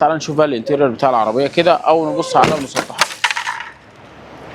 تعال نشوف بقى الانتيريور بتاع العربيه كده او نبص على المسطحات.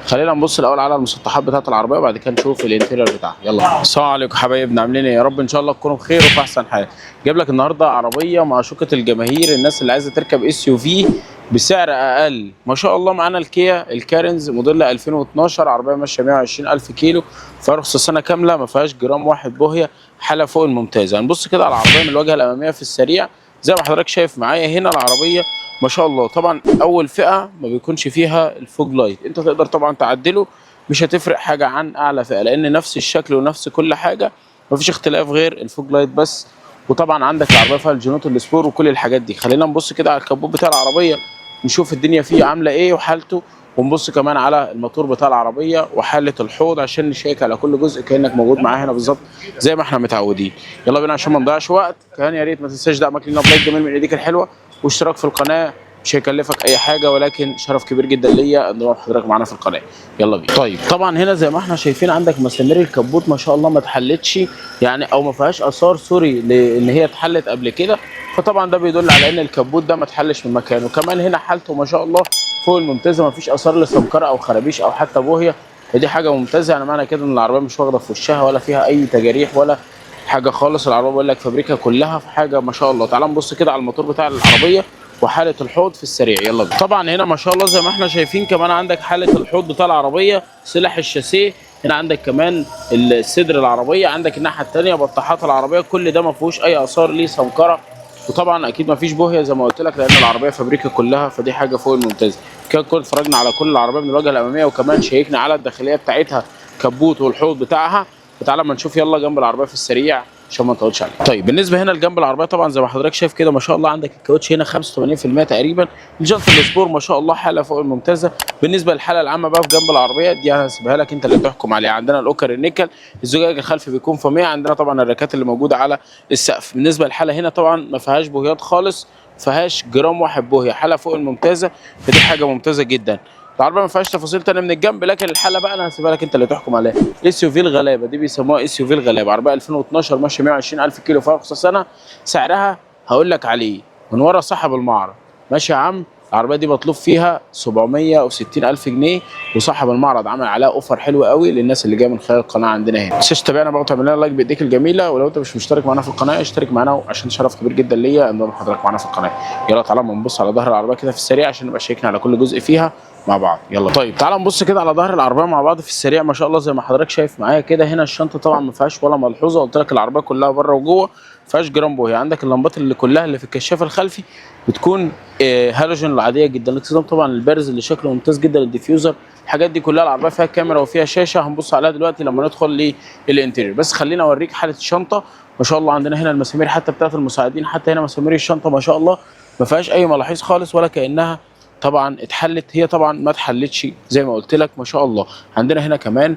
خلينا نبص الاول على المسطحات بتاعه العربيه وبعد كده نشوف الانتيريور بتاعها. يلا السلام عليكم حبايبنا، عاملين ايه؟ يا رب ان شاء الله تكونوا بخير وفي احسن حال. جايب لك النهارده عربيه معشوقه الجماهير، الناس اللي عايزه تركب اس يو في بسعر اقل. ما شاء الله معانا الكيا الكارنز موديل 2012، عربيه ماشيه 120,000 كيلو، فيها رخص سنه كامله، ما فيهاش جرام واحد بوهيه، حاله فوق الممتازه. هنبص كده على العربيه من الواجهه الاماميه في السريع زي ما حضرتك شايف معايا هنا. العربيه ما شاء الله طبعا اول فئه ما بيكونش فيها الفوج لايت، انت تقدر طبعا تعدله، مش هتفرق حاجه عن اعلى فئه لان نفس الشكل ونفس كل حاجه، مفيش اختلاف غير الفوج لايت بس. وطبعا عندك العربيه فيها الجنوط السبور وكل الحاجات دي. خلينا نبص كده على الكبوت بتاع العربيه نشوف الدنيا فيه عامله ايه وحالته، ونبص كمان على الموتور بتاع العربيه وحاله الحوض عشان نشيك على كل جزء كانك موجود معانا هنا بالظبط زي ما احنا متعودين. يلا بينا عشان ما نضيعش وقت. كمان يا ريت ما تنساش دعمك لينا بلايك جميل من ايديك الحلوه واشتراك في القناه، مش هيكلفك اي حاجه ولكن شرف كبير جدا ليا ان حضرتك معانا في القناه. يلا بينا. طيب طبعا هنا زي ما احنا شايفين عندك مسامير الكبوت ما شاء الله ما اتحلتش يعني، او ما فيهاش اثار سوري لان هي اتحلت قبل كده، فطبعا ده بيدل على ان الكبوت ده ما اتحلش من مكانه. كمان هنا حالته ما شاء الله فوق الممتازه، ما فيش اثار لسمكره او خرابيش او حتى بوهيه، ودي حاجه ممتازه. يعني معنى كده ان العربيه مش واخده في وشها ولا فيها اي تجاريح ولا حاجه خالص. العربيه بقول لك فابريكا كلها في حاجه ما شاء الله. تعال نبص كده على الموتور بتاع العربيه وحاله الحوض في السريع. يلا بينا. طبعا هنا ما شاء الله زي ما احنا شايفين كمان عندك حاله الحوض بتاع العربيه، سلاح الشاسيه هنا، عندك كمان الصدر العربيه، عندك الناحيه الثانيه بطاحات العربيه، كل ده ما فيهوش اي اثار ليه سمكره، وطبعا اكيد ما فيش بوهيه زي ما قلت لك لان العربيه فابريكا كلها، فدي حاجه فوق الممتازه. كده كنا اتفرجنا على كل العربيه من الواجهه الاماميه وكمان شيكنا على الداخليه بتاعتها كبوت والحوض بتاعها. فتعالى اما نشوف يلا جنب العربيه في السريع عشان ما نطولش عليك. طيب بالنسبه هنا لجنب العربيه طبعا زي ما حضرتك شايف كده ما شاء الله عندك الكاوتش هنا 85% تقريبا، الجنط السبور ما شاء الله حاله فوق الممتازه. بالنسبه للحاله العامه بقى في جنب العربيه دي هسيبها لك انت اللي تحكم عليها. عندنا الاوكر النيكل، الزجاج الخلفي بيكون فاميه، عندنا طبعا الراكات اللي موجوده على السقف. بالنسبه للحاله هنا طبعا ما فيهاس بوهيات خالص، ما فيهاش جرام واحد بوهيه، حاله فوق الممتازه، فدي حاجه ممتازه جدا. العربيه ما فيهاش تفاصيل تانية من الجنب، لكن الحاله بقى انا هسيبها لك انت اللي تحكم عليها. اس يو في الغلابه دي بيسموها اس يو في الغلابه، عربيه 2012 ماشيه 120,000 كيلو، فيها رخصه سنه. سعرها هقول لك عليه من ورا صاحب المعرض. ماشي يا عم، العربيه دي مطلوب فيها 760,000 جنيه، وصاحب المعرض عمل عليها اوفر حلو قوي للناس اللي جايه من خلال القناه عندنا هنا. ما تنساش تتابعنا بقى وتعمل لنا لايك بايديك الجميله، ولو انت مش مشترك معانا في القناه اشترك معانا عشان شرف كبير جدا ليا ان حضرتك معانا في القناه. يلا تعالى نبص على ظهر العربيه كده في السريع عشان نبقى شيكنا على كل جزء فيها مع بعض. يلا طيب تعال نبص كده على ظهر العربيه مع بعض في السريع. ما شاء الله زي ما حضرتك شايف معايا كده هنا الشنطه طبعا ما فيهاش ولا ملحوظه، قلت لك العربيه كلها بره وجوه ما فيهاش جرام بوهي. عندك اللمبات اللي كلها اللي في الكشاف الخلفي بتكون هالوجين العاديه جدا. الاكسدام طبعا البارز اللي شكله ممتاز جدا، الديفيوزر، الحاجات دي كلها. العربيه فيها كاميرا وفيها شاشه هنبص عليها دلوقتي لما ندخل للانتيريور. بس خلينا اوريك حاله الشنطه. ما شاء الله عندنا هنا المسامير حتى بتاعت المساعدين، حتى هنا مسامير الشنطه ما شاء الله ما فيهاش اي ملاحظ خالص ولا كانها طبعا اتحلت. هي طبعا ما اتحلتش زي ما قلت لك ما شاء الله. عندنا هنا كمان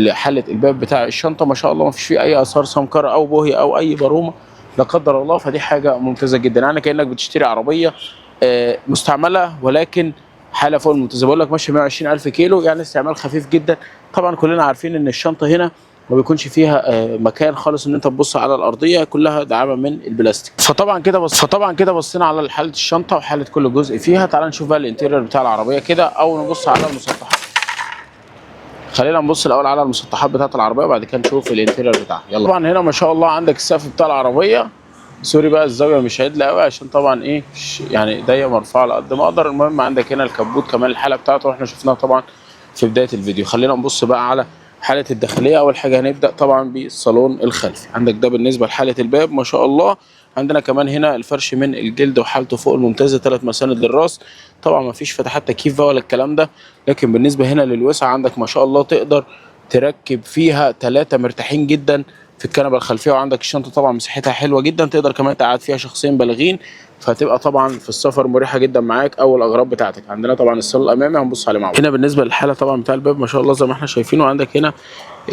حله الباب بتاع الشنطه ما شاء الله ما فيش فيه اي اثار سمكره او بوهي او اي برومه لا قدر الله، فدي حاجه ممتازه جدا. يعني كانك بتشتري عربيه مستعمله ولكن حاله فوق الممتازه. بقول لك ماشيه 120,000 كيلو، يعني استعمال خفيف جدا. طبعا كلنا عارفين ان الشنطه هنا ما بيكونش فيها مكان خالص ان انت تبص على الارضيه، كلها دعامه من البلاستيك. فطبعا كده بصينا على حاله الشنطه وحاله كل جزء فيها. تعال نشوف بقى الانتيريور بتاع العربيه كده او نبص على المسطحات. خلينا نبص الاول على المسطحات بتاعه العربيه وبعد كده نشوف الانتيريور بتاعها. يلا طبعا هنا ما شاء الله عندك السقف بتاع العربيه، سوري بقى الزاويه مش عدله قوي عشان طبعا ايه يعني ايديا مرفوعه على قد ما اقدر. المهم عندك هنا الكبوت كمان الحاله بتاعته واحنا شفناها طبعا في بدايه الفيديو. خلينا نبص بقى على حاله الداخليه. اول حاجه هنبدا طبعا بالصالون الخلفي. عندك ده بالنسبه لحاله الباب ما شاء الله. عندنا كمان هنا الفرش من الجلد وحالته فوق الممتازه، 3 مساند للراس. طبعا ما فيش فتحات تكييف بقى ولا الكلام ده، لكن بالنسبه هنا للوسع عندك ما شاء الله تقدر تركب فيها 3 مرتاحين جدا في الكنبه الخلفيه. وعندك الشنطه طبعا مساحتها حلوه جدا، تقدر كمان تقعد فيها شخصين بالغين، فهتبقى طبعا في السفر مريحه جدا معاك او الاغراض بتاعتك. عندنا طبعا الصالون الامامي هنبص عليه مع بعض. هنا بالنسبه للحاله طبعا بتاع الباب ما شاء الله زي ما احنا شايفينه. عندك هنا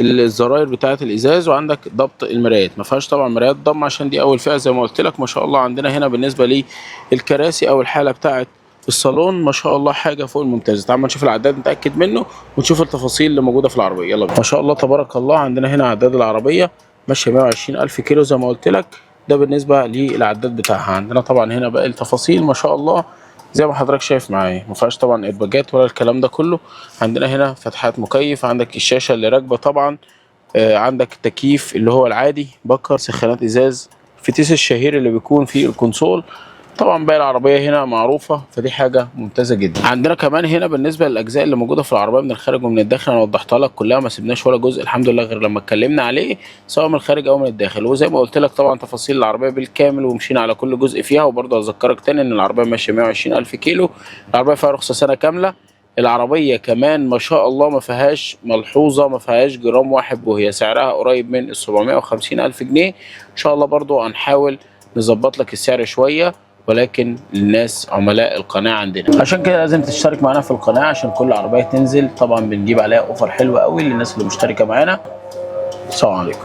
الزراير بتاعه الازاز وعندك ضبط المرايات، ما فيهاش طبعا مرايات ضم عشان دي اول فئه زي ما قلت لك ما شاء الله. عندنا هنا بالنسبه للكراسي او الحاله بتاعه الصالون ما شاء الله حاجه فوق الممتازه. تعال نشوف العداد نتاكد منه ونشوف التفاصيل اللي موجوده في العربيه. يلا بينا. ما شاء الله تبارك الله. عندنا هنا عداد العربيه ماشيه 120,000 كيلو زي ما قلت لك، ده بالنسبه للعداد بتاعها. عندنا طبعا هنا باقي التفاصيل ما شاء الله زي ما حضرتك شايف معايا، ما فيهاش طبعا ايرباجات ولا الكلام ده كله. عندنا هنا فتحات مكيف، عندك الشاشه اللي راكبه طبعا، عندك التكييف اللي هو العادي، بكر، سخانات ازاز، فتيس الشهير اللي بيكون فيه الكونسول. طبعا باقي العربيه هنا معروفه، فدي حاجه ممتازه جدا. عندنا كمان هنا بالنسبه للاجزاء اللي موجوده في العربيه من الخارج ومن الداخل، انا وضحتها لك كلها، ما سيبناش ولا جزء الحمد لله غير لما اتكلمنا عليه، سواء من الخارج او من الداخل. وزي ما قلت لك طبعا تفاصيل العربيه بالكامل ومشينا على كل جزء فيها. وبرضه اذكرك تاني ان العربيه ماشيه 120,000 كيلو، العربيه فيها رخصه سنه كامله. العربيه كمان ما شاء الله ما فيهاش ملحوظه، ما فيهاش جرام واحد، وهي سعرها قريب من ال 750,000 جنيه. ان شاء الله برضه هنحاول نظبط لك السعر شويه، ولكن للناس عملاء القناة عندنا. عشان كده لازم تشترك معانا في القناة، عشان كل عربية تنزل طبعا بنجيب عليها اوفر حلو قوي للناس اللي مشتركة معانا. السلام عليكم.